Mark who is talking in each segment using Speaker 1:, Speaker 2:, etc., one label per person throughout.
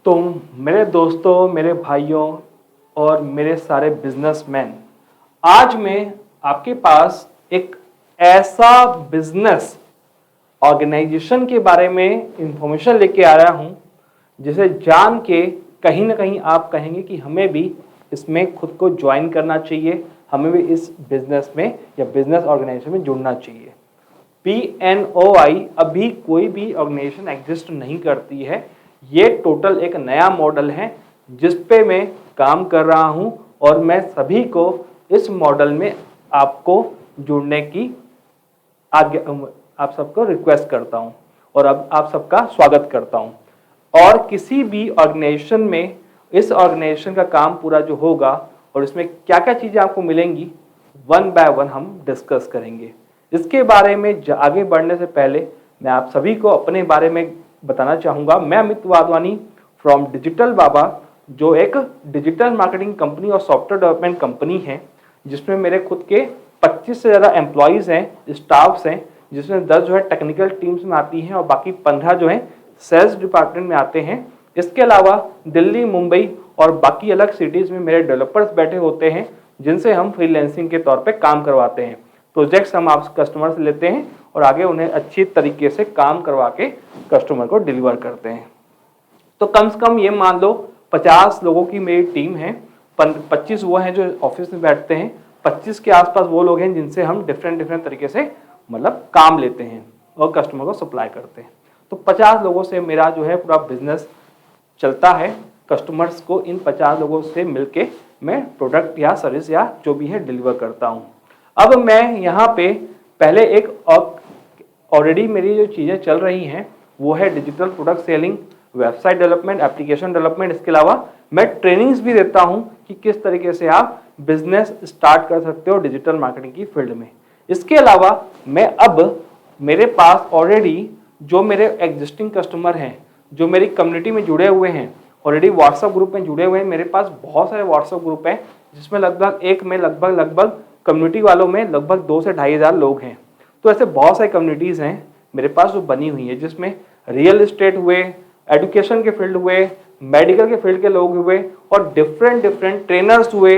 Speaker 1: तो मेरे दोस्तों, मेरे भाइयों और मेरे सारे बिजनेसमैन, आज मैं आपके पास एक ऐसा बिजनेस ऑर्गेनाइजेशन के बारे में इंफॉर्मेशन लेके आ रहा हूं जिसे जान के कहीं ना कहीं आप कहेंगे कि हमें भी इसमें खुद को ज्वाइन करना चाहिए, हमें भी इस बिजनेस में या बिजनेस ऑर्गेनाइजेशन में जुड़ना चाहिए। PNOI अभी कोई भी ऑर्गेनाइजेशन एग्जिस्ट नहीं करती है। ये टोटल एक नया मॉडल है जिस पे मैं काम कर रहा हूं और मैं सभी को इस मॉडल में आपको जुड़ने की आगे आप सबको रिक्वेस्ट करता हूं और अब आप सबका स्वागत करता हूं। और किसी भी ऑर्गेनाइजेशन में इस ऑर्गेनाइजेशन का काम पूरा जो होगा और इसमें क्या क्या चीजें आपको मिलेंगी, वन बाय वन हम डिस्कस करेंगे। इसके बारे में आगे बढ़ने से पहले मैं आप सभी को अपने बारे में बताना चाहूंगा। मैं अमित वाधवानी फ्रॉम डिजिटल बाबा, जो एक डिजिटल मार्केटिंग कंपनी और सॉफ्टवेयर डेवलपमेंट कंपनी है जिसमें मेरे खुद के 25 से ज़्यादा एम्प्लॉयज़ हैं, स्टाफ्स हैं, जिसमें 10 जो है टेक्निकल टीम्स में आती हैं और बाकी 15 जो है सेल्स डिपार्टमेंट में आते हैं। इसके अलावा दिल्ली, मुंबई और बाकी अलग सिटीज़ में मेरे डेवलपर्स बैठे होते हैं जिनसे हम फ्रीलांसिंग के तौर पे काम करवाते हैं। प्रोजेक्ट्स हम आप कस्टमर से लेते हैं और आगे उन्हें अच्छी तरीके से काम करवा के कस्टमर को डिलीवर करते हैं। तो कम से कम ये मान लो 50 लोगों की मेरी टीम है। 25 वो हैं जो ऑफिस में बैठते हैं, 25 के आसपास वो लोग हैं जिनसे हम डिफरेंट तरीके से मतलब काम लेते हैं और कस्टमर को सप्लाई करते हैं। तो 50 लोगों से मेरा जो है पूरा बिजनेस चलता है। कस्टमर्स को इन 50 लोगों से मिलके मैं प्रोडक्ट या सर्विस या जो भी है डिलीवर करता हूँ। अब मैं यहाँ पे पहले एक ऑलरेडी मेरी जो चीज़ें चल रही हैं वो है digital product selling, website development, application development. इसके अलावा मैं ट्रेनिंग्स भी देता हूं कि किस तरीके से आप बिजनेस स्टार्ट कर सकते हो डिजिटल मार्केटिंग की फील्ड में। इसके अलावा मैं अब मेरे पास ऑलरेडी जो मेरे एग्जिस्टिंग कस्टमर हैं, जो मेरी कम्युनिटी में जुड़े हुए हैं, ऑलरेडी व्हाट्सएप ग्रुप में जुड़े हुए हैं। मेरे पास बहुत सारे व्हाट्सएप ग्रुप हैं जिसमें लगभग कम्युनिटी वालों में लगभग 2 से 2,500 लोग हैं। तो ऐसे बहुत सारी कम्युनिटीज़ हैं मेरे पास जो बनी हुई है जिसमें रियल एस्टेट हुए, एजुकेशन के फील्ड हुए, मेडिकल के फील्ड के लोग हुए और डिफरेंट ट्रेनर्स हुए।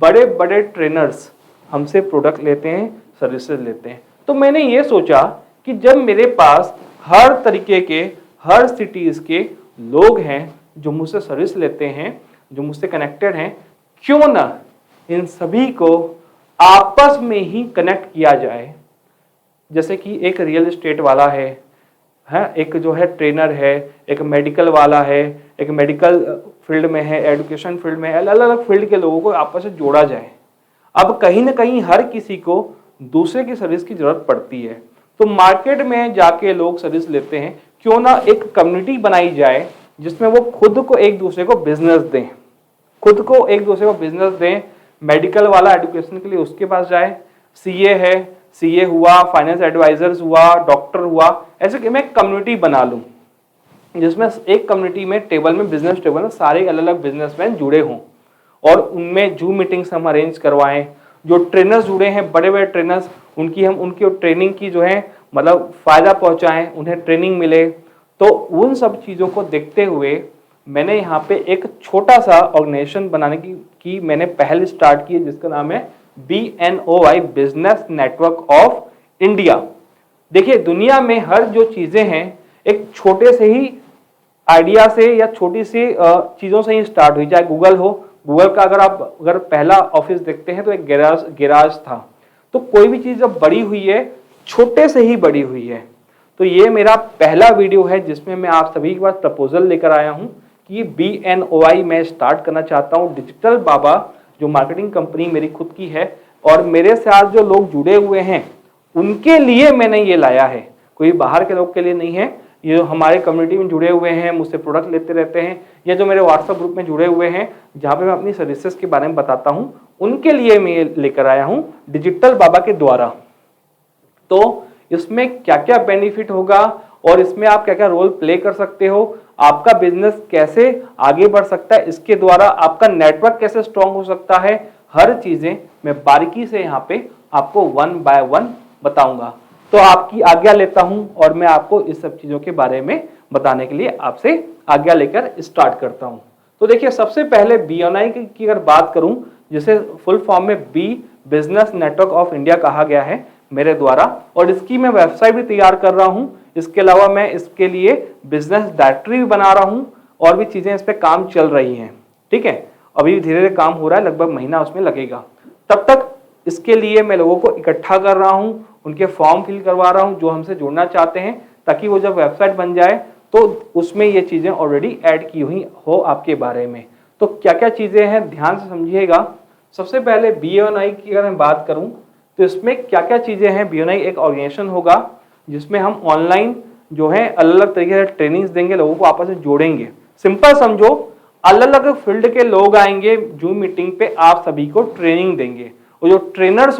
Speaker 1: बड़े बड़े ट्रेनर्स हमसे प्रोडक्ट लेते हैं, सर्विसेज लेते हैं। तो मैंने ये सोचा कि जब मेरे पास हर तरीके के, हर सिटीज़ के लोग हैं जो मुझसे सर्विस लेते हैं, जो मुझसे कनेक्टेड हैं, क्यों ना इन सभी को आपस में ही कनेक्ट किया जाए। जैसे कि एक रियल एस्टेट वाला है, एक जो है ट्रेनर है, एक मेडिकल वाला है, एक मेडिकल फील्ड में है, एजुकेशन फील्ड में है, अलग अलग फील्ड के लोगों को आपस में जोड़ा जाए। अब कहीं ना कहीं हर किसी को दूसरे की सर्विस की जरूरत पड़ती है, तो मार्केट में जाके लोग सर्विस लेते हैं। क्यों ना एक कम्युनिटी बनाई जाए जिसमें वो खुद को एक दूसरे को बिजनेस दें, मेडिकल वाला एजुकेशन के लिए उसके पास जाए, सीए हुआ, फाइनेंस एडवाइजर्स हुआ, डॉक्टर हुआ, ऐसे कि मैं कम्युनिटी बना लूं जिसमें एक कम्युनिटी में टेबल में बिजनेस टेबल में सारे अलग अलग बिजनेसमैन जुड़े हों और उनमें जूम मीटिंग्स हम अरेंज करवाएं। जो ट्रेनर्स जुड़े हैं, बड़े बड़े ट्रेनर्स, उनकी ट्रेनिंग की जो है मतलब फायदा पहुंचाएं, उन्हें ट्रेनिंग मिले। तो उन सब चीज़ों को देखते हुए मैंने यहाँ पे एक छोटा सा ऑर्गेनाइजेशन बनाने की मैंने पहल स्टार्ट की है जिसका नाम है BNOI, business network of India. देखिए, दुनिया में हर जो चीजें हैं एक छोटे से ही आइडिया से या छोटी सी चीजों से ही स्टार्ट हुई। चाहे गूगल हो, गूगल का अगर पहला ऑफिस देखते हैं तो एक गैराज था। तो कोई भी चीज जब बड़ी हुई है, छोटे से ही बड़ी हुई है। तो ये मेरा पहला वीडियो है जिसमें मैं आप सभी के पास प्रपोजल लेकर आया हूं कि BNOI मैं स्टार्ट करना चाहता हूं। डिजिटल बाबा जो मार्केटिंग कंपनी मेरी खुद की है और मेरे साथ जो लोग जुड़े हुए हैं उनके लिए मैंने ये लाया है, कोई बाहर के लोग के लिए नहीं है। ये जो हमारे कम्युनिटी में जुड़े हुए हैं, मुझसे प्रोडक्ट लेते रहते हैं, या जो मेरे व्हाट्सएप ग्रुप में जुड़े हुए हैं जहाँ पे मैं अपनी सर्विसेज के बारे में बताता हूँ, उनके लिए मैं ये लेकर आया हूँ डिजिटल बाबा के द्वारा। तो इसमें क्या क्या बेनिफिट होगा और इसमें आप क्या क्या रोल प्ले कर सकते हो, आपका बिजनेस कैसे आगे बढ़ सकता है, इसके द्वारा आपका नेटवर्क कैसे स्ट्रांग हो सकता है, हर चीजें मैं बारीकी से यहाँ पे आपको वन बाय वन बताऊंगा। तो आपकी आज्ञा लेता हूं और मैं आपको इस सब चीजों के बारे में बताने के लिए आपसे आज्ञा लेकर स्टार्ट करता हूं। तो देखिए, सबसे पहले BNI की अगर बात करूं, जिसे फुल फॉर्म में B business network of India कहा गया है मेरे द्वारा, और इसकी मैं वेबसाइट भी तैयार कर रहा हूं। इसके अलावा मैं इसके लिए बिजनेस डायरेक्टरी भी बना रहा हूं और भी चीजें इस पे काम चल रही हैं। ठीक है, अभी धीरे धीरे काम हो रहा है, लगभग महीना उसमें लगेगा। तब तक इसके लिए मैं लोगों को इकट्ठा कर रहा हूं, उनके फॉर्म फिल करवा रहा हूं जो हमसे जुड़ना चाहते हैं, ताकि वो जब वेबसाइट बन जाए तो उसमें ये चीजें ऑलरेडी ऐड की हुई हो आपके बारे में। तो क्या क्या चीजें हैं, ध्यान से समझिएगा। सबसे पहले BNI की अगर मैं बात करूं तो इसमें क्या क्या चीजें हैं। BNI एक ऑर्गेनाइजेशन होगा जिसमें हम ऑनलाइन जो है अलग अलग तरीके से ट्रेनिंग्स देंगे, लोगों को आपस में जोड़ेंगे। सिंपल समझो, अलग अलग फील्ड के लोग आएंगे जूम मीटिंग पे, आप सभी को ट्रेनिंग देंगे। और जो ट्रेनर्स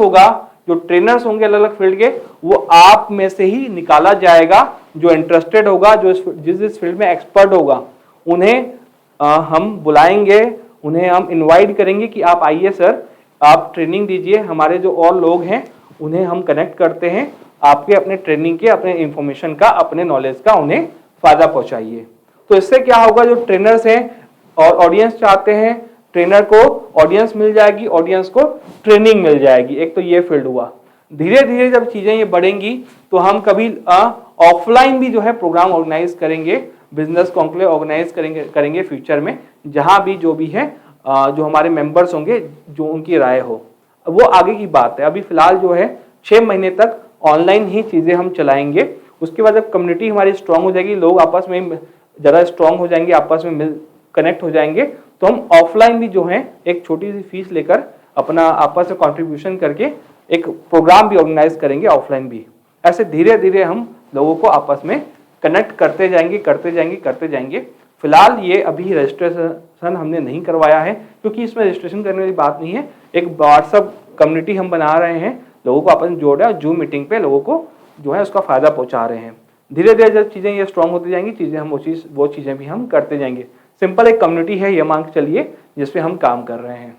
Speaker 1: होंगे अलग अलग फील्ड के, वो आप में से ही निकाला जाएगा। जो इंटरेस्टेड होगा, जो जिस फील्ड में एक्सपर्ट होगा, उन्हें हम बुलाएंगे, उन्हें हम इनवाइट करेंगे कि आप आइए सर, आप ट्रेनिंग दीजिए। हमारे जो और लोग हैं उन्हें हम कनेक्ट करते हैं, आपके अपने ट्रेनिंग के, अपने इंफॉर्मेशन का, अपने नॉलेज का उन्हें फायदा पहुंचाइए। तो इससे क्या होगा, जो ट्रेनर्स हैं और ऑडियंस चाहते हैं, ट्रेनर को ऑडियंस मिल जाएगी, ऑडियंस को ट्रेनिंग मिल जाएगी। एक तो ये फील्ड हुआ। धीरे धीरे जब चीजें ये बढ़ेंगी तो हम कभी ऑफलाइन भी जो है प्रोग्राम ऑर्गेनाइज करेंगे, बिजनेस कॉन्क्लेव ऑर्गेनाइज करेंगे फ्यूचर में, जहां भी जो भी है जो हमारे मेंबर्स होंगे, जो उनकी राय हो, वो आगे की बात है। अभी फिलहाल जो है 6 महीने तक ऑनलाइन ही चीजें हम चलाएंगे। उसके बाद जब कम्युनिटी हमारी स्ट्रांग हो जाएगी, लोग आपस में ज़्यादा स्ट्रांग हो जाएंगे, आपस में कनेक्ट हो जाएंगे, तो हम ऑफलाइन भी जो है एक छोटी सी फीस लेकर अपना आपस में कंट्रीब्यूशन करके एक प्रोग्राम भी ऑर्गेनाइज करेंगे ऑफलाइन भी। ऐसे धीरे धीरे हम लोगों को आपस में कनेक्ट करते जाएंगे। फिलहाल ये अभी रजिस्ट्रेशन हमने नहीं करवाया है, क्योंकि इसमें रजिस्ट्रेशन करने वाली बात नहीं है। एक व्हाट्सएप कम्युनिटी हम बना रहे हैं, लोगों को आपस में जोड़ रहे हैं, जूम मीटिंग पे लोगों को जो है उसका फायदा पहुंचा रहे हैं। धीरे धीरे जब चीजें ये स्ट्रांग होती जाएंगी, चीजें हम वो चीजें भी हम करते जाएंगे। सिंपल एक कम्युनिटी है ये मान के चलिए, जिसपे हम काम कर रहे हैं।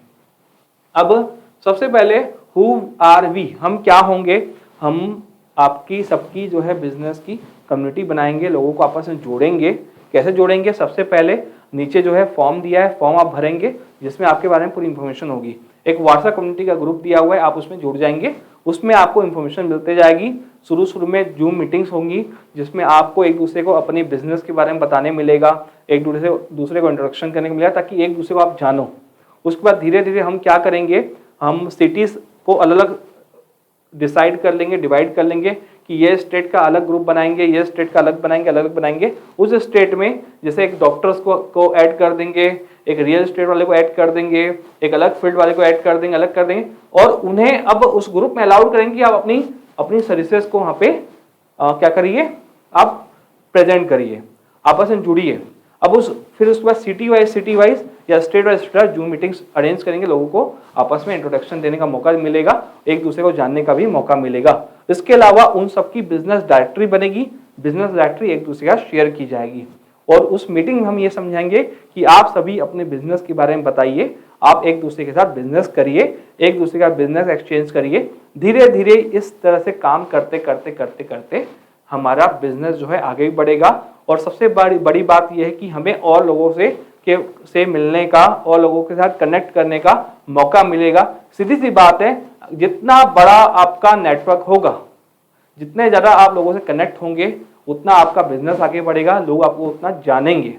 Speaker 1: अब सबसे पहले हु आर वी, हम क्या होंगे। हम आपकी सबकी जो है बिजनेस की कम्युनिटी बनाएंगे, लोगों को आपस में जोड़ेंगे। कैसे जोड़ेंगे, सबसे पहले नीचे जो है फॉर्म दिया है, फॉर्म आप भरेंगे, जिसमें आपके बारे में पूरी इंफॉर्मेशन होगी। एक व्हाट्सएप कम्युनिटी का ग्रुप दिया हुआ है, आप उसमें जुड़ जाएंगे, उसमें आपको इंफॉर्मेशन मिलते जाएगी। शुरू में जूम मीटिंग्स होंगी, जिसमें आपको एक दूसरे को अपनी बिजनेस के बारे में बताने मिलेगा, एक दूसरे को इंट्रोडक्शन करने को मिलेगा, ताकि एक दूसरे को आप जानो। उसके बाद धीरे धीरे हम क्या करेंगे, हम सिटीज को अलग अलग डिसाइड कर लेंगे, डिवाइड कर लेंगे कि ये स्टेट का अलग ग्रुप बनाएंगे, ये स्टेट का अलग बनाएंगे। उस स्टेट में जैसे एक डॉक्टर्स को ऐड कर देंगे, एक रियल एस्टेट वाले को ऐड कर देंगे, एक अलग फील्ड वाले को ऐड कर देंगे, और उन्हें अब उस ग्रुप में अलाउड करेंगे कि आप अपनी सर्विसेज को वहाँ पे क्या करिए, आप प्रेजेंट करिए, आपस में जुड़िए। अब फिर उसके बाद सिटी वाइज या state wise zoom meetings arrange करेंगे, लोगों को आपस में इंट्रोडक्शन देने का मौका मिलेगा, एक दूसरे को जानने का भी मौका मिलेगा। इसके अलावा उन सबकी बिजनेस डायरेक्टरी बनेगी, बिजनेस डायरेक्टरी एक दूसरे का शेयर की जाएगी। और उस मीटिंग में हम ये समझाएंगे कि आप सभी अपने बिजनेस के बारे में बताइए, आप एक दूसरे के साथ बिजनेस करिए, एक दूसरे का बिजनेस एक्सचेंज करिए। धीरे धीरे इस तरह से काम करते हमारा बिजनेस जो है आगे भी बढ़ेगा। और सबसे बड़ी बात यह है कि हमें और लोगों से मिलने का और लोगों के साथ कनेक्ट करने का मौका मिलेगा। सीधी सी बात है, जितना बड़ा आपका नेटवर्क होगा, जितने ज़्यादा आप लोगों से कनेक्ट होंगे, उतना आपका बिजनेस आगे बढ़ेगा, लोग आपको उतना जानेंगे।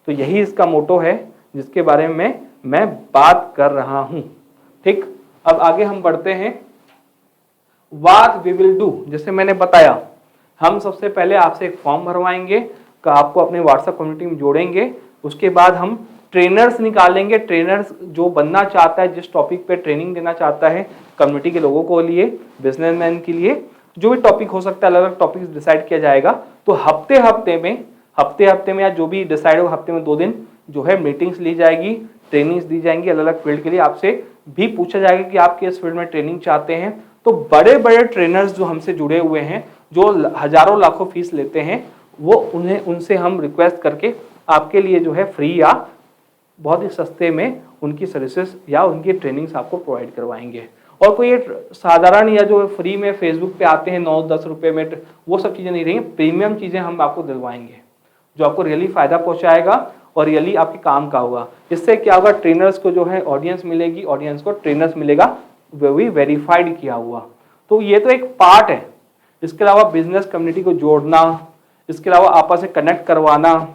Speaker 1: तो यही इसका मोटो है जिसके बारे में मैं बात कर रहा हूं। ठीक, अब आगे हम बढ़ते हैं। व्हाट वी विल डू, जैसे मैंने बताया, हम सबसे पहले आपसे एक फॉर्म भरवाएंगे, आपको अपने व्हाट्सएप कम्युनिटी में जोड़ेंगे। उसके बाद हम ट्रेनर्स निकालेंगे। ट्रेनर्स जो बनना चाहता है, जिस टॉपिक पे ट्रेनिंग देना चाहता है कम्युनिटी के लोगों को लिए, बिजनेसमैन के लिए, जो भी टॉपिक हो सकता है, अलग अलग टॉपिक डिसाइड किया जाएगा। तो हफ्ते हफ्ते में या जो भी डिसाइड हो, हफ्ते में 2 दिन जो है मीटिंग्स ली जाएगी, ट्रेनिंग्स दी जाएंगी अलग अलग फील्ड के लिए। आपसे भी पूछा जाएगा कि आप किस फील्ड में ट्रेनिंग चाहते हैं। तो बड़े बड़े ट्रेनर्स जो हमसे जुड़े हुए हैं, जो हजारों लाखों फीस लेते हैं, वो उनसे हम रिक्वेस्ट करके आपके लिए जो है फ्री या बहुत ही सस्ते में उनकी सर्विसेज या उनकी ट्रेनिंग्स आपको प्रोवाइड करवाएंगे। और कोई ये साधारण या जो फ्री में फेसबुक पे आते हैं 9-10 रुपए में, वो सब चीज़ें नहीं रहेंगी, प्रीमियम चीज़ें हम आपको दिलवाएंगे। जो आपको रियली फायदा पहुंचाएगा और रियली आपके काम का होगा। इससे क्या होगा, ट्रेनर्स को जो है ऑडियंस मिलेगी, ऑडियंस को ट्रेनर्स मिलेगा, वो भी वेरीफाइड किया हुआ। तो ये तो एक पार्ट है। इसके अलावा बिजनेस कम्युनिटी को जोड़ना, इसके अलावा आपस में कनेक्ट करवाना,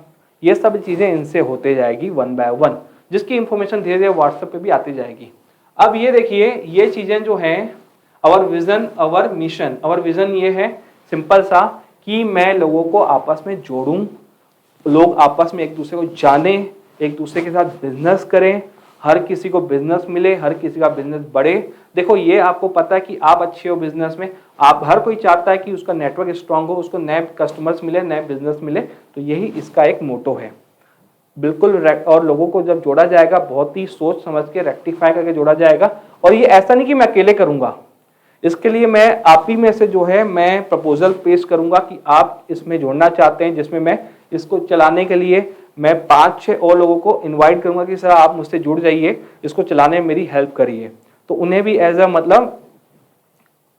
Speaker 1: ये सब चीजें इनसे होते जाएगी वन बाय वन, जिसकी इंफॉर्मेशन धीरे धीरे व्हाट्सएप पे भी आती जाएगी। अब ये देखिए, ये चीजें जो हैं, अवर विजन अवर मिशन। अवर विजन ये है सिंपल सा कि मैं लोगों को आपस में जोड़ूं, लोग आपस में एक दूसरे को जाने, एक दूसरे के साथ बिजनेस करें, हर किसी को बिजनेस मिले, हर किसी का बिजनेस बढ़े। देखो ये आपको पता है कि आप अच्छे हो बिजनेस में, आप हर कोई चाहता है कि उसका नेटवर्क स्ट्रांग हो, उसको नए कस्टमर्स मिले, नए बिजनेस मिले। तो यही इसका एक मोटो है बिल्कुल। और लोगों को जब जोड़ा जाएगा बहुत ही सोच समझ के रेक्टिफाई करके जोड़ा जाएगा। और ये ऐसा नहीं कि मैं अकेले करूंगा, इसके लिए मैं आप ही में से जो है मैं प्रपोजल पेश करूंगा कि आप इसमें जोड़ना चाहते हैं, जिसमें मैं इसको चलाने के लिए मैं 5-6 और लोगों को इनवाइट करूंगा कि सर आप मुझसे जुड़ जाइए, इसको चलाने में मेरी हेल्प करिए। तो उन्हें भी एज अ मतलब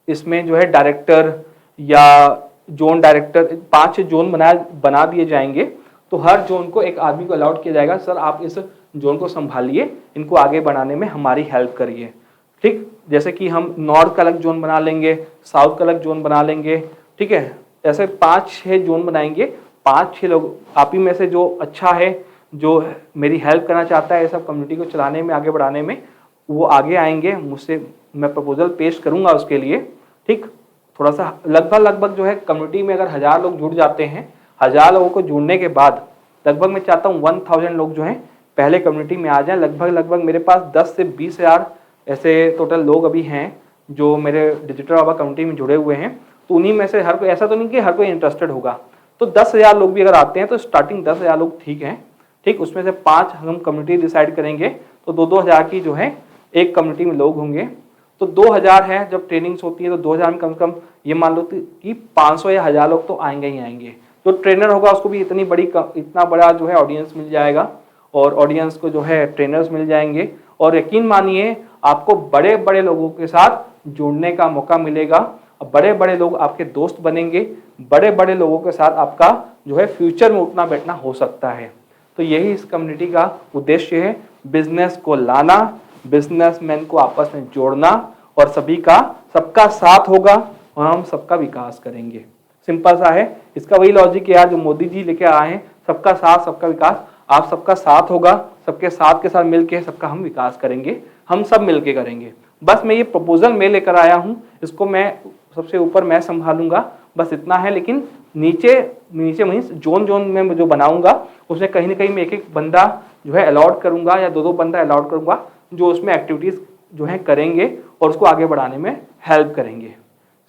Speaker 1: इसमें जो है डायरेक्टर या जोन डायरेक्टर 5-6 जोन बना दिए जाएंगे। तो हर जोन को एक आदमी को अलाउड किया जाएगा, सर आप इस जोन को संभालिए, इनको आगे बढ़ाने में हमारी हेल्प करिए। ठीक, जैसे कि हम नॉर्थ का अलग जोन बना लेंगे, साउथ का अलग जोन बना लेंगे, ठीक है। ऐसे 5-6 जोन बनाएंगे, 5-6 लोग आप ही में से जो अच्छा है, जो मेरी हेल्प करना चाहता है सब कम्युनिटी को चलाने में, आगे बढ़ाने में, वो आगे आएंगे मुझसे, मैं प्रपोजल पेश करूंगा उसके लिए। ठीक, थोड़ा सा लगभग जो है कम्युनिटी में अगर 1000 लोग जुड़ जाते हैं, 1000 लोगों को जुड़ने के बाद लगभग मैं चाहता हूँ 1000 लोग जो हैं पहले कम्युनिटी में आ जाएं। लगभग मेरे पास 10 से 20 हज़ार ऐसे टोटल लोग अभी हैं जो मेरे डिजिटल बाबा कम्युनिटी में जुड़े हुए हैं। तो उन्हीं में से हर कोई, ऐसा तो नहीं कि हर कोई इंटरेस्टेड होगा, तो 10,000 लोग भी अगर आते हैं तो स्टार्टिंग 10,000 लोग ठीक हैं। ठीक, उसमें से 5 हम कम्युनिटी डिसाइड करेंगे, तो 2-2 हज़ार की जो है एक कम्युनिटी में लोग होंगे। तो 2000 है, जब ट्रेनिंग्स होती है तो 2000 में कम से कम ये मान लो कि 500 या 1000 लोग तो आएंगे ही आएंगे। जो ट्रेनर होगा उसको भी इतना बड़ा जो है ऑडियंस मिल जाएगा, और ऑडियंस को जो है ट्रेनर्स मिल जाएंगे। और यकीन मानिए आपको बड़े बड़े लोगों के साथ जुड़ने का मौका मिलेगा, बड़े बड़े लोग आपके दोस्त बनेंगे, बड़े बड़े लोगों के साथ आपका जो है फ्यूचर में उठना बैठना हो सकता है। तो यही इस कम्युनिटी का उद्देश्य है, बिजनेस को लाना, बिजनेसमैन को आपस में जोड़ना, और सबका साथ होगा और हम सबका विकास करेंगे। सिंपल सा है, इसका वही लॉजिक है यार जो मोदी जी लेके आए हैं, सबका साथ सबका विकास। आप सबका साथ होगा, सबके साथ के साथ मिलके सबका हम विकास करेंगे, हम सब मिलके करेंगे। बस मैं ये प्रपोजल मैं लेकर आया हूँ, इसको मैं सबसे ऊपर मैं संभालूंगा, बस इतना है। लेकिन नीचे मीन्स जोन में जो बनाऊंगा उसमें कहीं ना कहीं मैं एक बंदा जो है अलॉट करूंगा या 2-2 बंदा अलॉट करूंगा जो उसमें एक्टिविटीज जो है करेंगे और उसको आगे बढ़ाने में हेल्प करेंगे।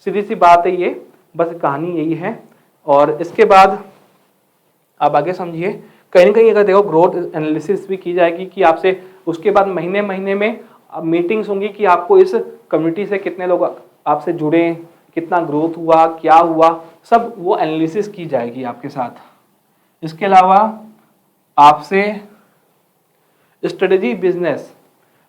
Speaker 1: सीधी सी बात है ये, बस कहानी यही है। और इसके बाद आप आगे समझिए, कहीं ना कहीं अगर देखो ग्रोथ एनालिसिस भी की जाएगी कि आपसे उसके बाद महीने महीने में मीटिंग्स होंगी कि आपको इस कम्युनिटी से कितने लोग आपसे जुड़े, कितना ग्रोथ हुआ, क्या हुआ, सब वो एनालिसिस की जाएगी आपके साथ। इसके अलावा आपसे स्ट्रेटेजी बिजनेस,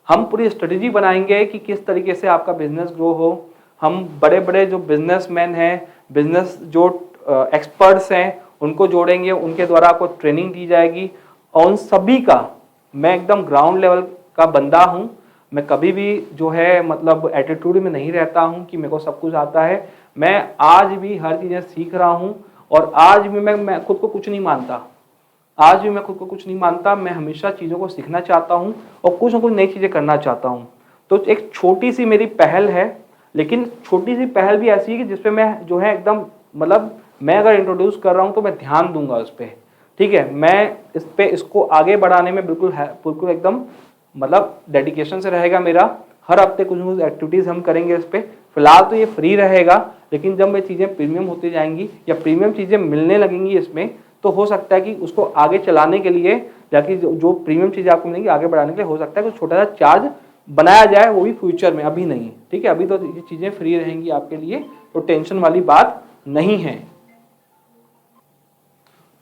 Speaker 1: हम पूरी स्ट्रेटेजी बनाएंगे कि किस तरीके से आपका बिजनेस ग्रो हो। हम बड़े बड़े जो बिजनेसमैन हैं, बिजनेस जो एक्सपर्ट्स हैं, उनको जोड़ेंगे, उनके द्वारा आपको ट्रेनिंग दी जाएगी। और उन सभी का मैं एकदम ग्राउंड लेवल का बंदा हूँ, मैं कभी भी जो है मतलब एटीट्यूड में नहीं रहता हूँ कि मेरे को सब कुछ आता है। मैं आज भी हर चीज़ें सीख रहा हूँ, और आज भी मैं खुद को कुछ नहीं मानता, आज भी मैं खुद को कुछ नहीं मानता। मैं हमेशा चीज़ों को सीखना चाहता हूँ और कुछ ना कुछ नई चीज़ें करना चाहता हूँ। तो एक छोटी सी मेरी पहल है, लेकिन छोटी सी पहल भी ऐसी है कि जिसपे मैं जो है एकदम मतलब मैं अगर इंट्रोड्यूस कर रहा हूँ तो मैं ध्यान दूंगा उस पर। ठीक है, मैं इसको आगे बढ़ाने में बिल्कुल एकदम मतलब डेडिकेशन से रहेगा मेरा। हर हफ्ते कुछ ना कुछ एक्टिविटीज़ हम करेंगे इस पर। फिलहाल तो ये फ्री रहेगा, लेकिन जब ये चीज़ें प्रीमियम होती जाएंगी या प्रीमियम चीज़ें मिलने लगेंगी इसमें, तो हो सकता है कि उसको आगे चलाने के लिए जाकि जो प्रीमियम चीज़ें आपको मिलेंगी आगे बढ़ाने के लिए हो सकता है कुछ छोटा सा चार्ज बनाया जाए, वो भी फ्यूचर में, अभी नहीं। ठीक है, अभी तो ये चीज़ें फ्री रहेंगी आपके लिए, तो टेंशन वाली बात नहीं है।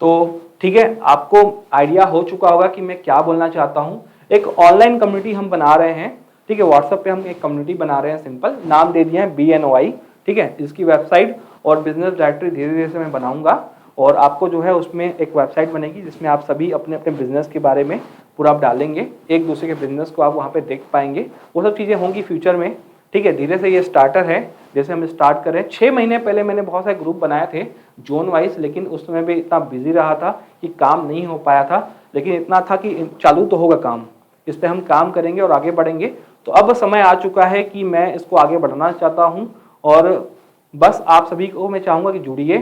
Speaker 1: तो ठीक है, आपको आइडिया हो चुका होगा कि मैं क्या बोलना चाहता हूँ। एक ऑनलाइन कम्युनिटी हम बना रहे हैं, ठीक है, व्हाट्सएप पे हम एक कम्युनिटी बना रहे हैं, सिंपल नाम दे दिया है BNOI। ठीक है, इसकी वेबसाइट और बिजनेस डायरेक्टरी धीरे धीरे से मैं बनाऊंगा, और आपको जो है उसमें एक वेबसाइट बनेगी जिसमें आप सभी अपने अपने बिजनेस के बारे में पूरा आप डालेंगे, एक दूसरे के बिजनेस को आप वहाँ पे देख पाएंगे। वो सब चीज़ें होंगी फ्यूचर में, ठीक है। धीरे से ये स्टार्टर है, जैसे हम स्टार्ट करें। 6 महीने पहले मैंने बहुत सारे ग्रुप बनाए थे जोन वाइज, लेकिन उस समय भी इतना बिजी रहा था कि काम नहीं हो पाया था। लेकिन इतना था कि चालू तो होगा काम, इस पर हम काम करेंगे और आगे बढ़ेंगे। तो अब समय आ चुका है कि मैं इसको आगे बढ़ाना चाहता हूँ और बस आप सभी को मैं चाहूँगा कि जुड़िए।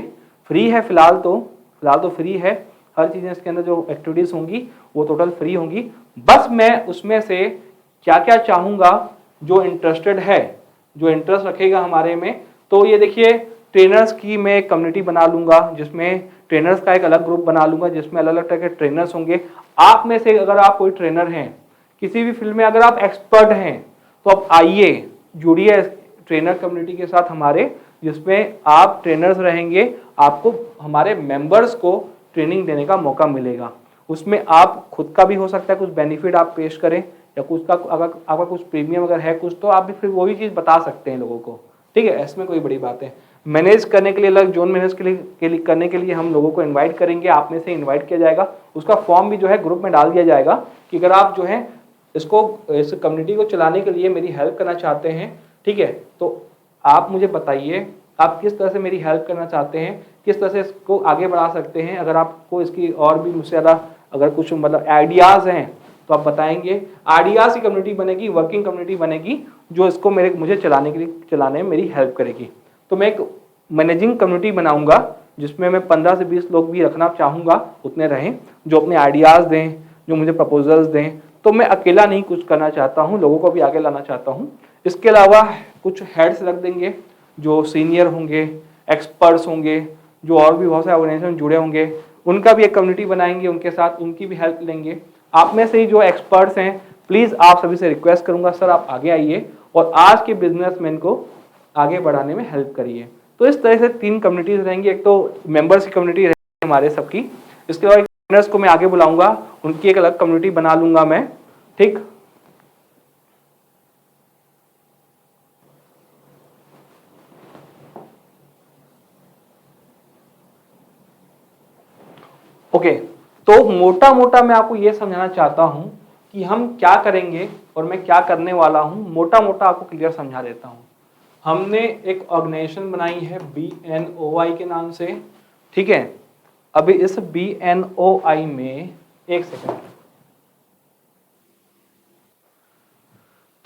Speaker 1: फ्री है फिलहाल तो फ्री है, हर चीज़ें इसके अंदर जो एक्टिविटीज़ होंगी वो टोटल फ्री होंगी। बस मैं उसमें से क्या क्या चाहूँगा, जो इंटरेस्टेड है, जो इंटरेस्ट रखेगा हमारे में, तो ये देखिए ट्रेनर्स की मैं एक कम्युनिटी बना लूँगा, जिसमें ट्रेनर्स का एक अलग ग्रुप बना लूँगा जिसमें अलग अलग तरह के ट्रेनर्स होंगे। आप में से अगर आप कोई ट्रेनर हैं किसी भी फील्ड में, अगर आप एक्सपर्ट हैं तो आप आइए जुड़िए ट्रेनर कम्युनिटी के साथ हमारे, जिसमें आप ट्रेनर्स रहेंगे, आपको हमारे मेंबर्स को ट्रेनिंग देने का मौका मिलेगा। उसमें आप खुद का भी हो सकता है कुछ बेनिफिट आप पेश करें, या कुछ का अगर आपका कुछ प्रीमियम अगर है कुछ, तो आप भी फिर वही चीज़ बता सकते हैं लोगों को, ठीक है। इसमें कोई बड़ी बात है। मैनेज करने के लिए अलग जोन मैनेज के लिए करने के लिए हम लोगों को इन्वाइट करेंगे, आप में से इन्वाइट किया जाएगा। उसका फॉर्म भी जो है ग्रुप में डाल दिया जाएगा कि अगर आप जो है इस कम्युनिटी को चलाने के लिए मेरी हेल्प करना चाहते हैं, ठीक है, तो आप मुझे बताइए आप किस तरह से मेरी हेल्प करना चाहते हैं, किस तरह से इसको आगे बढ़ा सकते हैं। अगर आपको इसकी और भी मुझसे ज़्यादा अगर कुछ मतलब आइडियाज़ हैं तो आप बताएंगे। आइडियाज़ की कम्युनिटी बनेगी, वर्किंग कम्युनिटी बनेगी, जो इसको मुझे चलाने में मेरी हेल्प करेगी। तो मैं एक मैनेजिंग कम्युनिटी बनाऊंगा जिसमें मैं 15 से 20 लोग भी रखना चाहूँगा, उतने रहें जो अपने आइडियाज़ दें, जो मुझे प्रपोजल्स दें। तो मैं अकेला नहीं कुछ करना चाहता हूँ, लोगों को भी आगे लाना चाहता हूँ। इसके अलावा कुछ हेड्स रख देंगे जो सीनियर होंगे, एक्सपर्ट्स होंगे, जो और भी बहुत सारे ऑर्गेनाइजेशन जुड़े होंगे, उनका भी एक कम्युनिटी बनाएंगे, उनके साथ उनकी भी हेल्प लेंगे। आप में से ही जो एक्सपर्ट्स हैं, प्लीज़ आप सभी से रिक्वेस्ट करूंगा, सर आप आगे आइए और आज के बिजनेसमैन को आगे बढ़ाने में हेल्प करिए। तो इस तरह से 3 कम्युनिटीज़ रहेंगी। एक तो मेंबर्स की कम्युनिटी रहेगी हमारे सबकी, इसके बाद ट्रेनर्स को मैं आगे बुलाऊंगा, उनकी एक अलग कम्युनिटी बना लूंगा मैं, ठीक। ओके, तो मोटा मोटा मैं आपको ये समझाना चाहता हूं कि हम क्या करेंगे और मैं क्या करने वाला हूं। मोटा मोटा आपको क्लियर समझा देता हूं। हमने एक ऑर्गेनाइजेशन बनाई है BNOI के नाम से, ठीक है। अभी इस BNOI में एक सेकंड,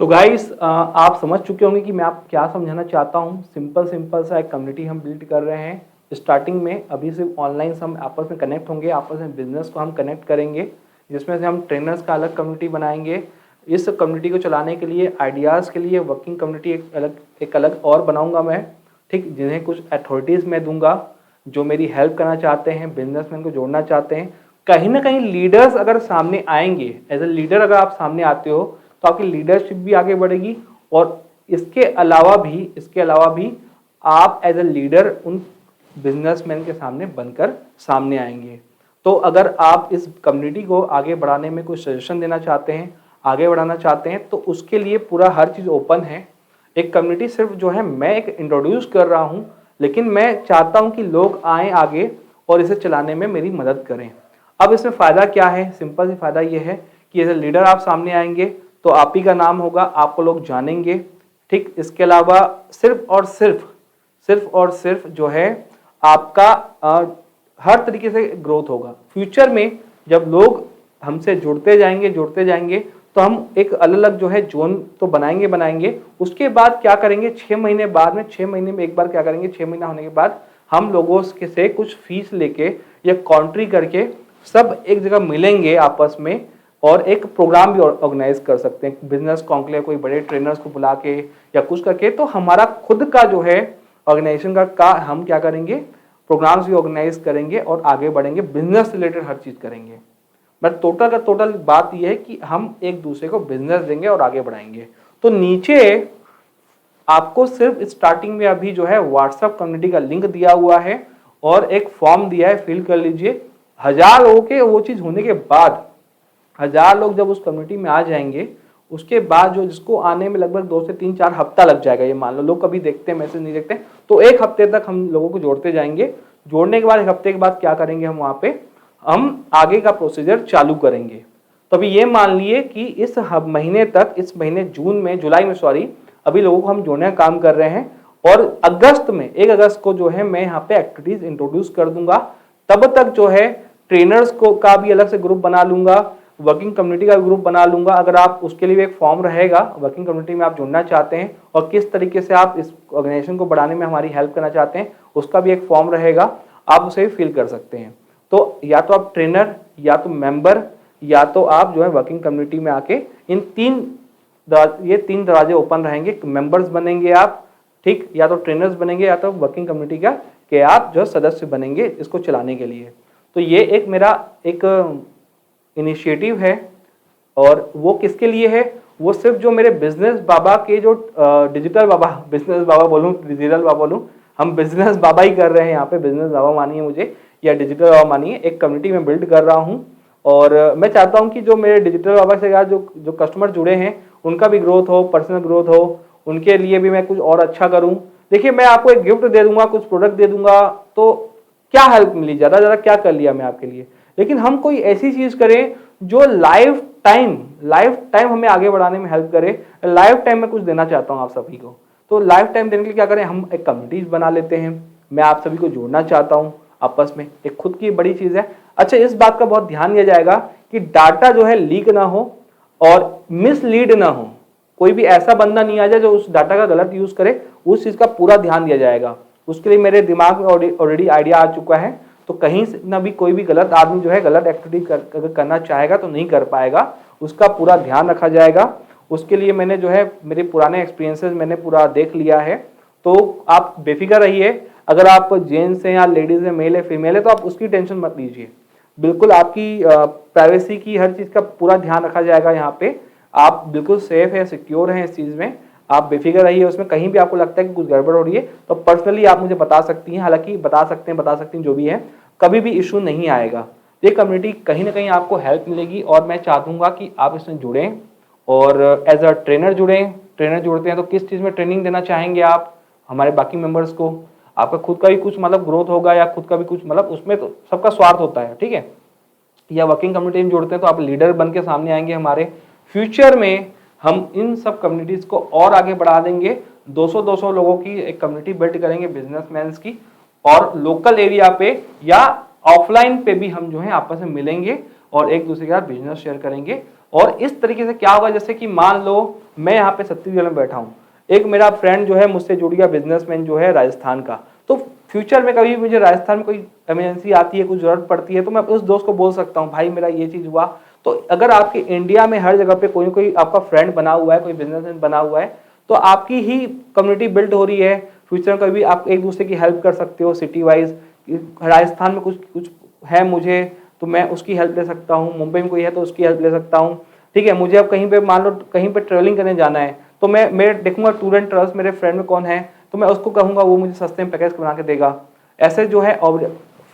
Speaker 1: तो गाइस आप समझ चुके होंगे कि मैं आपको क्या समझाना चाहता हूं। सिंपल सा एक कम्युनिटी हम बिल्ड कर रहे हैं स्टार्टिंग में। अभी सिर्फ ऑनलाइन हम आपस में कनेक्ट होंगे, आपस में बिजनेस को हम कनेक्ट करेंगे, जिसमें से हम ट्रेनर्स का अलग कम्युनिटी बनाएंगे। इस कम्युनिटी को चलाने के लिए, आइडियाज़ के लिए वर्किंग कम्युनिटी एक अलग और बनाऊंगा मैं, ठीक, जिन्हें कुछ अथॉरिटीज़ मैं दूंगा जो मेरी हेल्प करना चाहते हैं, बिजनेसमैन को जोड़ना चाहते हैं। कहीं ना कहीं लीडर्स अगर सामने आएंगे, एज ए लीडर अगर आप सामने आते हो तो आपकी लीडरशिप भी आगे बढ़ेगी। और इसके अलावा भी आप एज ए लीडर उन बिजनेसमैन के सामने बनकर सामने आएंगे। तो अगर आप इस कम्युनिटी को आगे बढ़ाने में कोई सजेशन देना चाहते हैं, आगे बढ़ाना चाहते हैं, तो उसके लिए पूरा हर चीज़ ओपन है। एक कम्युनिटी सिर्फ जो है मैं एक इंट्रोड्यूस कर रहा हूँ, लेकिन मैं चाहता हूँ कि लोग आएँ आगे और इसे चलाने में मेरी मदद करें। अब इसमें फ़ायदा क्या है? सिंपल सी फ़ायदा ये है कि एज ए लीडर आप सामने आएंगे तो आप ही का नाम होगा, आपको लोग जानेंगे, ठीक। इसके अलावा सिर्फ और सिर्फ जो है आपका हर तरीके से ग्रोथ होगा। फ्यूचर में जब लोग हमसे जुड़ते जाएंगे तो हम एक अलग अलग जो है जोन तो बनाएंगे। उसके बाद क्या करेंगे, 6 महीने बाद में, 6 महीने में एक बार क्या करेंगे, 6 महीना होने के बाद हम लोगों से कुछ फीस लेके या कॉन्ट्री करके सब एक जगह मिलेंगे आपस में और एक प्रोग्राम भी ऑर्गेनाइज कर सकते हैं, बिजनेस कॉन्क्लेव, कोई बड़े ट्रेनर्स को बुला के या कुछ करके। तो हमारा खुद का जो है ऑर्गेनाइजेशन का हम क्या करेंगे, प्रोग्राम्स भी ऑर्गेनाइज करेंगे और आगे बढ़ेंगे, बिजनेस रिलेटेड हर चीज़ करेंगे। बट टोटल बात यह है कि हम एक दूसरे को बिजनेस देंगे और आगे बढ़ाएंगे। तो नीचे आपको सिर्फ स्टार्टिंग में अभी जो है व्हाट्सएप कम्युनिटी का लिंक दिया हुआ है और एक फॉर्म दिया है, फिल कर लीजिए। 1000 लोगों के वो चीज़ होने के बाद, 1000 लोग जब उस कम्युनिटी में आ जाएंगे, उसके बाद जो जिसको आने में लगभग 2 से 3-4 हफ्ता लग जाएगा, ये मान लो। लोग कभी देखते हैं, मैसेज नहीं देखते, तो 1 हफ्ते तक हम लोगों को जोड़ते जाएंगे। जोड़ने के बाद एक हफ्ते के बाद क्या करेंगे, हम वहाँ पे हम आगे का प्रोसीजर चालू करेंगे। तो अभी ये मान लिए कि इस महीने तक, इस महीने जुलाई में सॉरी, अभी लोगों को हम जोड़ने का काम कर रहे हैं और अगस्त में 1 अगस्त को जो है मैं यहाँ पे एक्टिविटीज इंट्रोड्यूस कर दूंगा। तब तक जो है ट्रेनर्स को का भी अलग से ग्रुप बना लूंगा, वर्किंग कम्युनिटी का ग्रुप बना लूंगा। अगर आप उसके लिए एक फॉर्म रहेगा, वर्किंग कम्युनिटी में आप जुड़ना चाहते हैं और किस तरीके से आप इस ऑर्गेनाइजेशन को बढ़ाने में हमारी हेल्प करना चाहते हैं, उसका भी एक फॉर्म रहेगा, आप उसे भी फिल कर सकते हैं। तो या तो आप ट्रेनर, या तो मेंबर, या तो आप जो है वर्किंग कम्युनिटी में आके इन ये तीन दरवाजे ओपन रहेंगे। मेंबर्स बनेंगे आप, ठीक, या तो ट्रेनर्स बनेंगे या तो वर्किंग कम्युनिटी का के आप जो सदस्य बनेंगे इसको चलाने के लिए। तो ये एक मेरा एक इनिशिएटिव है और वो किसके लिए है, वो सिर्फ जो मेरे बिजनेस बाबा के जो डिजिटल बाबा, बिजनेस बाबा बोलूँ डिजिटल बाबा बोलूँ, हम बिजनेस बाबा ही कर रहे हैं यहाँ पे, बिजनेस बाबा मानिए मुझे या डिजिटल बाबा मानिए, एक कम्युनिटी में बिल्ड कर रहा हूँ। और मैं चाहता हूँ कि जो मेरे डिजिटल बाबा से यार जो कस्टमर जुड़े हैं उनका भी ग्रोथ हो, पर्सनल ग्रोथ हो, उनके लिए भी मैं कुछ और अच्छा करूँ। देखिए मैं आपको एक गिफ्ट दे दूंगा, कुछ प्रोडक्ट दे दूंगा, तो क्या हेल्प मिली, ज़्यादा ज़्यादा क्या कर लिया मैं आपके लिए। लेकिन हम कोई ऐसी चीज़ करें जो लाइफ टाइम हमें आगे बढ़ाने में हेल्प करे। लाइफ टाइम में कुछ देना चाहता हूँ आप सभी को। तो लाइफ टाइम देने के लिए क्या करें, हम एक कम्युनिटीज बना लेते हैं। मैं आप सभी को जोड़ना चाहता हूँ आपस में, एक खुद की बड़ी चीज़ है। अच्छा, इस बात का बहुत ध्यान दिया जाएगा कि डाटा जो है लीक ना हो और मिसलीड ना हो। कोई भी ऐसा बंदा नहीं आ जाए जो उस डाटा का गलत यूज करे, उस चीज का पूरा ध्यान दिया जाएगा। उसके लिए मेरे दिमाग में ऑलरेडी आइडिया आ चुका है। तो कहीं से ना भी कोई भी गलत आदमी जो है गलत एक्टिविटी अगर करना चाहेगा तो नहीं कर पाएगा, उसका पूरा ध्यान रखा जाएगा। उसके लिए मैंने जो है मेरे पुराने एक्सपीरियंसेस मैंने पूरा देख लिया है। तो आप बेफिक्र रहिए, अगर आप जेंट्स हैं या लेडीज हैं, मेल है फीमेल है, तो आप उसकी टेंशन मत लीजिए। बिल्कुल आपकी प्राइवेसी की हर चीज का पूरा ध्यान रखा जाएगा। यहाँ पे आप बिल्कुल सेफ है, सिक्योर हैं इस चीज में, आप बेफिक्र रहिए। उसमें कहीं भी आपको लगता है कि कुछ गड़बड़ हो रही है तो पर्सनली आप मुझे बता सकती हैं। हालांकि बता सकते हैं जो भी है, कभी भी इशू नहीं आएगा। ये कम्युनिटी कहीं ना कहीं आपको हेल्प मिलेगी और मैं चाहूंगा कि आप इसमें जुड़ें और एज अ ट्रेनर जुड़ें। ट्रेनर जुड़ते हैं तो किस चीज़ में ट्रेनिंग देना चाहेंगे आप हमारे बाकी मेंबर्स को, आपका खुद का भी कुछ मतलब ग्रोथ होगा या खुद का भी कुछ मतलब, उसमें तो सबका स्वार्थ होता है, ठीक है। या वर्किंग कम्युनिटी में जुड़ते हैं तो आप लीडर बन के सामने आएंगे हमारे। फ्यूचर में हम इन सब कम्युनिटीज को और आगे बढ़ा देंगे। 200 लोगों की एक कम्युनिटी बिल्ड करेंगे बिजनेसमैन की, और लोकल एरिया पे या ऑफलाइन पे भी हम जो है आपस में मिलेंगे और एक दूसरे के साथ बिजनेस शेयर करेंगे। और इस तरीके से क्या होगा, जैसे कि मान लो मैं यहाँ पे छत्तीसगढ़ में बैठा हूँ, एक मेरा फ्रेंड जो है मुझसे जुड़ गया, बिजनेसमैन जो है राजस्थान का, तो फ्यूचर में कभी मुझे राजस्थान में कोई इमरजेंसी आती है, कुछ जरूरत पड़ती है, तो मैं उस दोस्त को बोल सकता हूँ भाई मेरा ये चीज हुआ। तो अगर आपके इंडिया में हर जगह पे कोई कोई आपका फ्रेंड बना हुआ है, कोई बिजनेसमैन बना हुआ है, तो आपकी ही कम्युनिटी बिल्ड हो रही है। फ्यूचर में कभी आप एक दूसरे की हेल्प कर सकते हो। सिटी वाइज राजस्थान में कुछ है मुझे तो मैं उसकी हेल्प ले सकता हूँ, मुंबई में कोई है तो उसकी हेल्प ले सकता हूँ, ठीक है। मुझे अब कहीं पे मान लो कहीं पे ट्रेवलिंग करने जाना है तो मैं देखूंगा टूर एंड ट्रेवल्स मेरे फ्रेंड में कौन है, तो मैं उसको कहूंगा, वो मुझे सस्ते में पैकेज बना के देगा। ऐसे जो है और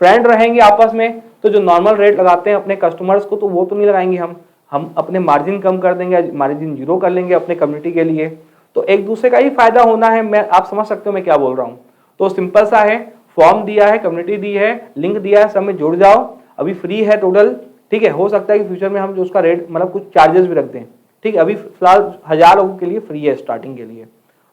Speaker 1: फ्रेंड रहेंगे आपस में, तो जो नॉर्मल रेट लगाते हैं अपने कस्टमर्स को, तो वो तो नहीं लगाएंगे हम अपने मार्जिन कम कर देंगे, मार्जिन जीरो कर लेंगे अपने कम्युनिटी के लिए। तो एक दूसरे का ही फायदा होना है। मैं आप समझ सकते हो मैं क्या बोल रहा हूँ। तो सिंपल सा है, फॉर्म दिया है, कम्युनिटी दी है, लिंक दिया है, सब में जुड़ जाओ। अभी फ्री है टोटल, ठीक है। हो सकता है कि फ्यूचर में हम जो उसका रेट मतलब कुछ चार्जेस भी रख दें, ठीक है। अभी फिलहाल 1000 लोगों के लिए फ्री है स्टार्टिंग के लिए।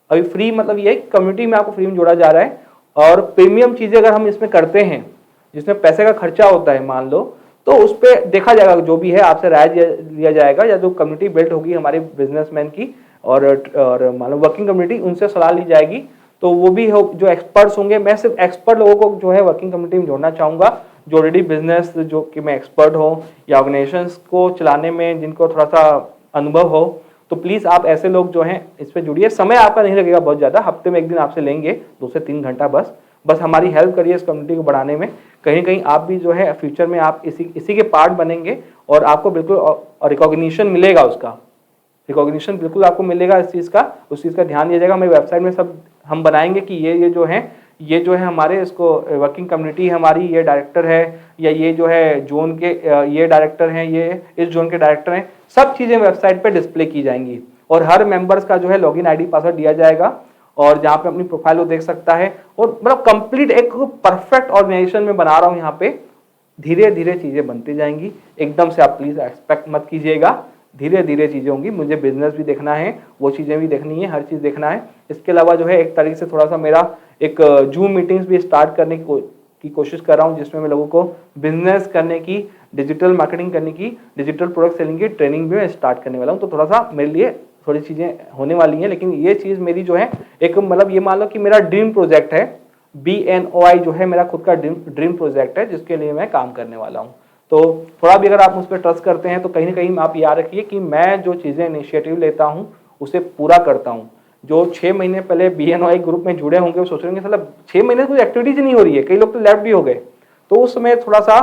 Speaker 1: अभी फ्री मतलब ये कम्युनिटी में आपको फ्री में जोड़ा जा रहा है। और प्रीमियम चीजें अगर हम इसमें करते हैं जिसमें पैसे का खर्चा होता है मान लो, तो उस पर देखा जाएगा, जो भी है आपसे राय लिया जाएगा, या जो कम्युनिटी बिल्ड होगी हमारे बिजनेसमैन की और मान लो वर्किंग कम्युनिटी, उनसे सलाह ली जाएगी। तो वो भी हो जो एक्सपर्ट्स होंगे। मैं सिर्फ एक्सपर्ट लोगों को जो है वर्किंग कम्युनिटी में जोड़ना चाहूंगा, जो ऑलरेडी बिजनेस जो कि मैं एक्सपर्ट हो या ऑर्गेनाइजेशंस को चलाने में जिनको थोड़ा सा अनुभव हो। तो प्लीज आप ऐसे लोग जो हैं इस पे जुड़िए। समय आपका नहीं लगेगा बहुत ज्यादा, हफ्ते में एक दिन आपसे लेंगे 2 से 3 घंटा, बस हमारी हेल्प करिए इस कम्युनिटी को बढ़ाने में। कहीं कहीं आप भी जो है फ्यूचर में आप इसी के पार्ट बनेंगे और आपको बिल्कुल रिकॉग्निशन मिलेगा। उसका रिकॉग्निशन बिल्कुल आपको मिलेगा। उस चीज़ का ध्यान दिया जाएगा। हमारी वेबसाइट में सब हम बनाएंगे कि ये जो है हमारे इसको वर्किंग कम्युनिटी हमारी, ये डायरेक्टर है, या ये जो है जोन के ये डायरेक्टर हैं, ये इस जोन के डायरेक्टर हैं। सब चीज़ें वेबसाइट पे डिस्प्ले की जाएंगी और हर मेंबर्स का जो है लॉगिन आईडी पासवर्ड दिया जाएगा। और जहाँ पे अपनी प्रोफाइल वो देख सकता है। और मतलब कंप्लीट एक परफेक्ट ऑर्गेनाइजेशन में बना रहा हूँ यहाँ पे। धीरे धीरे चीजें बनती जाएंगी, एकदम से आप प्लीज एक्सपेक्ट मत कीजिएगा, धीरे धीरे चीजें होंगी। मुझे बिजनेस भी देखना है, वो चीजें भी देखनी है, हर चीज देखना है। इसके अलावा जो है एक तरीके से थोड़ा सा मेरा एक जूम मीटिंग्स भी स्टार्ट करने की कोशिश कर रहा हूँ, जिसमें मैं लोगों को बिजनेस करने की, डिजिटल मार्केटिंग करने की, डिजिटल प्रोडक्ट सेलिंग की ट्रेनिंग भी मैं स्टार्ट करने वाला हूँ। तो थोड़ा सा मेरे लिए थोड़ी चीजें होने वाली हैं, लेकिन ये चीज मेरी जो है एक मतलब ये मान लो कि मेरा ड्रीम प्रोजेक्ट है। BNOI जो है मेरा खुद का ड्रीम प्रोजेक्ट है, जिसके लिए मैं काम करने वाला हूँ। तो थोड़ा भी अगर आप मुझ पर ट्रस्ट करते हैं तो कहीं ना कहीं आप याद रखिए कि मैं जो चीजें इनिशिएटिव लेता हूँ उसे पूरा करता हूँ। जो 6 महीने पहले BNOI ग्रुप में जुड़े होंगे वो सोच रहे होंगे साला 6 महीने से कोई एक्टिविटीज नहीं हो रही है, कई लोग तो लेफ्ट भी हो गए। तो उस समय थोड़ा सा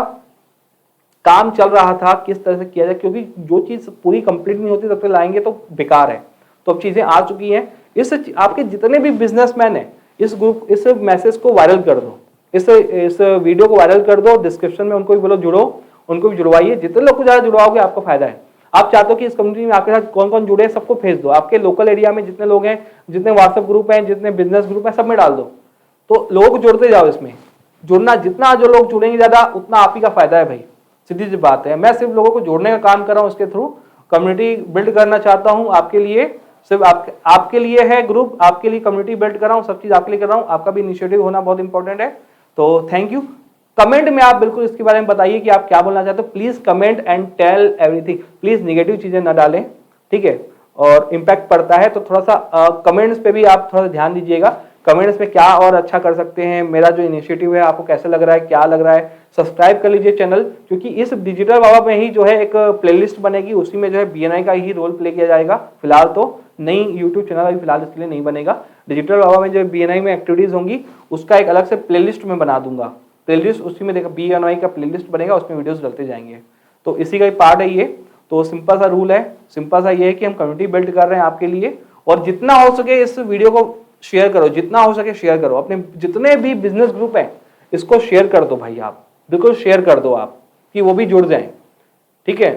Speaker 1: काम चल रहा था किस तरह से किया जाए, क्योंकि जो चीज पूरी कंप्लीट नहीं होती तब तक लाएंगे तो बेकार है। तो अब चीजें आ चुकी हैं। इस आपके जितने भी बिजनेसमैन है, इस ग्रुप इस मैसेज को वायरल कर दो, इस वीडियो को वायरल कर दो, डिस्क्रिप्शन में उनको भी बोलो जुड़ो, उनको भी जुड़वाइए। जितने लोग को ज्यादा जुड़वाओगे आपको फायदा है। आप चाहते हो कि इस कम्युनिटी में आपके साथ कौन कौन जुड़े, सबको भेज दो। आपके लोकल एरिया में जितने लोग हैं, जितने व्हाट्सएप ग्रुप हैं, जितने बिजनेस ग्रुप हैं, सब में डाल दो। तो लोग जुड़ते जाओ। इसमें जुड़ना, जितना जो लोग जुड़ेंगे ज्यादा उतना आप ही का फायदा है भाई, सीधी सी बात है। मैं सिर्फ लोगों को जोड़ने का काम कर रहा हूँ, इसके थ्रू कम्युनिटी बिल्ड करना चाहता हूँ आपके लिए। सिर्फ आपके लिए है ग्रुप, आपके लिए कम्युनिटी बिल्ड कर रहा हूँ, सब चीज आपके लिए कर रहा हूँ। आपका भी इनिशिएटिव होना बहुत इंपॉर्टेंट है। तो थैंक यू। कमेंट में आप बिल्कुल इसके बारे में बताइए कि आप क्या बोलना चाहते हो। Please comment and tell everything. Please negative चीजें ना डालें, ठीक है, और इम्पैक्ट पड़ता है। तो थोड़ा सा कमेंट्स पे भी आप थोड़ा ध्यान दीजिएगा। कमेंट्स में क्या और अच्छा कर सकते हैं, मेरा जो इनिशिएटिव है आपको कैसे लग रहा है, क्या लग रहा है। सब्सक्राइब कर लीजिए चैनल, क्योंकि इस डिजिटल बाबा में ही जो है एक प्लेलिस्ट बनेगी, उसी में जो है BNI का ही रोल प्ले किया जाएगा। फिलहाल तो नई यूट्यूब चैनल अभी फिलहाल इसके लिए नहीं बनेगा। डिजिटल बाबा में जो BNI में एक्टिविटीज होंगी उसका एक अलग से प्लेलिस्ट में बना दूंगा। प्लेलिस्ट उसी में देखा BNI का प्लेलिस्ट बनेगा, उसमें वीडियोस डलते जाएंगे। तो इसी का ही पार्ट है ये। तो सिंपल सा रूल है, सिंपल सा ये है कि हम कम्युनिटी बिल्ड कर रहे हैं आपके लिए। और जितना हो सके इस वीडियो को शेयर करो, जितना हो सके शेयर करो। अपने जितने भी बिजनेस ग्रुप हैं इसको शेयर कर दो भाई, आप बिल्कुल शेयर कर दो आप, कि वो भी जुड़ जाएं, ठीक है।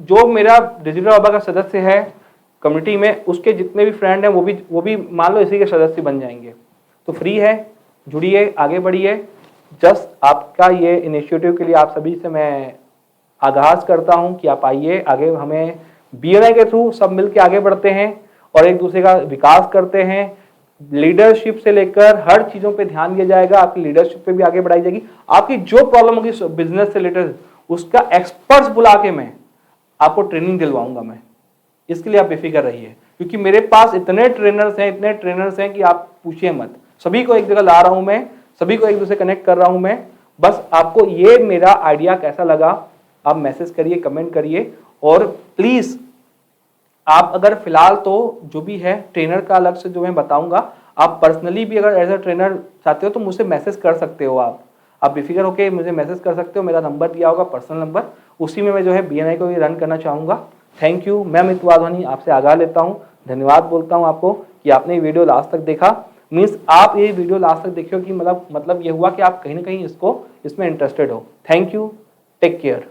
Speaker 1: जो मेरा डिजिटल बाबा का सदस्य है कम्युनिटी में, उसके जितने भी फ्रेंड हैं वो भी मान लो इसी के सदस्य बन जाएंगे। तो फ्री है, जुड़िए, आगे बढ़िए। जस्ट आपका ये इनिशिएटिव के लिए आप सभी से मैं आगाज करता हूं कि आप आइए आगे, हमें BNI के थ्रू सब मिलकर आगे बढ़ते हैं और एक दूसरे का विकास करते हैं। लीडरशिप से लेकर हर चीजों पे ध्यान दिया जाएगा, आपकी लीडरशिप पे भी आगे बढ़ाई जाएगी। आपकी जो प्रॉब्लम होगी बिजनेस से रिलेटेड उसका एक्सपर्ट्स बुला के मैं आपको ट्रेनिंग दिलवाऊंगा। मैं इसके लिए आप बेफिक्र रहिए, क्योंकि मेरे पास इतने ट्रेनर्स हैं कि आप पूछिए मत। सभी को एक जगह ला रहा हूं मैं, सभी को एक दूसरे कनेक्ट कर रहा हूं मैं। बस आपको ये मेरा आइडिया कैसा लगा आप मैसेज करिए, कमेंट करिए। और प्लीज आप अगर फिलहाल तो जो भी है ट्रेनर का अलग से जो मैं बताऊंगा, आप पर्सनली भी अगर एज अ ट्रेनर चाहते हो तो मुझसे मैसेज कर सकते हो। आप बेफिक्र होके मुझे मैसेज कर सकते हो। मेरा नंबर दिया होगा, पर्सनल नंबर, उसी में मैं जो है BNI को भी रन करना चाहूंगा। Thank you. मैं अमित वाधवानी आपसे आगाह लेता हूँ, धन्यवाद बोलता हूँ आपको कि आपने ये वीडियो लास्ट तक देखा। मीन्स आप ये वीडियो लास्ट तक देखियो कि मतलब ये हुआ कि आप कहीं ना कहीं इसमें इंटरेस्टेड हो। Thank you, take care.